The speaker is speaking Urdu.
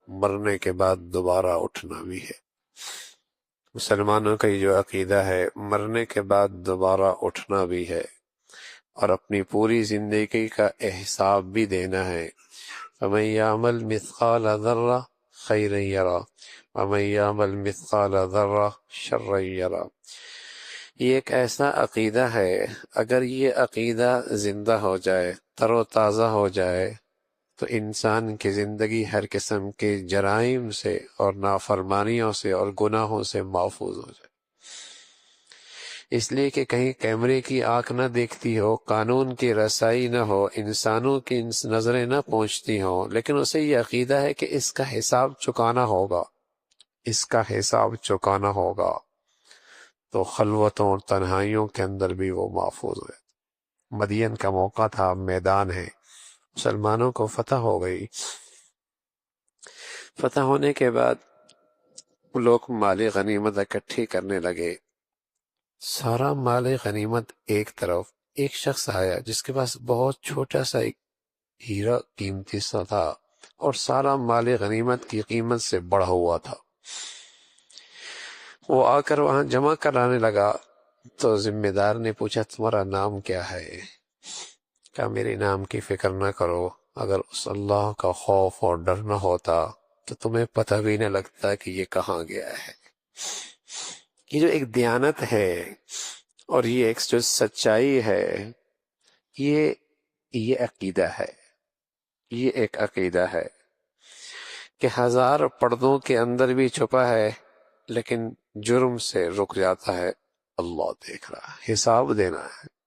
مرنے کے بعد دوبارہ اٹھنا بھی ہے۔ مسلمانوں کا یہ جو عقیدہ ہے مرنے کے بعد دوبارہ اٹھنا بھی ہے، اور اپنی پوری زندگی کا حساب بھی دینا ہے۔ فَمَن يَعْمَلْ مِثْقَالَ ذَرَّةٍ خَيْرًا يَرَهُ وَمَن يَعْمَلْ مِثْقَالَ ذَرَّةٍ شَرًّا يَرَهُ۔ یہ ایک ایسا عقیدہ ہے، اگر یہ عقیدہ زندہ ہو جائے، تر و تازہ ہو جائے، تو انسان کی زندگی ہر قسم کے جرائم سے اور نافرمانیوں سے اور گناہوں سے محفوظ ہو جائے۔ اس لیے کہ کہیں کیمرے کی آنکھ نہ دیکھتی ہو، قانون کی رسائی نہ ہو، انسانوں کی نظریں نہ پہنچتی ہوں، لیکن اسے یہ عقیدہ ہے کہ اس کا حساب چکانا ہوگا، اس کا حساب چکانا ہوگا، تو خلوتوں اور تنہائیوں کے اندر بھی وہ محفوظ ہوئے۔ مدین کا موقع تھا، میدان ہے، مسلمانوں کو فتح ہو گئی۔ فتح ہونے کے بعد لوگ مال غنیمت اکٹھی کرنے لگے۔ سارا مال غنیمت ایک طرف، ایک شخص آیا جس کے پاس بہت چھوٹا سا ایک ہیرا قیمتی سا تھا، اور سارا مال غنیمت کی قیمت سے بڑھا ہوا تھا۔ وہ آ کر وہاں جمع کرانے لگا، تو ذمہ دار نے پوچھا تمہارا نام کیا ہے؟ کہا میرے نام کی فکر نہ کرو، اگر اس اللہ کا خوف اور ڈر نہ ہوتا تو تمہیں پتہ بھی نہ لگتا کہ یہ کہاں گیا ہے۔ یہ جو ایک دیانت ہے اور یہ ایک جو سچائی ہے، یہ عقیدہ ہے، یہ ایک عقیدہ ہے کہ ہزار پردوں کے اندر بھی چھپا ہے، لیکن جرم سے رک جاتا ہے، اللہ دیکھ رہا ہے، حساب دینا ہے۔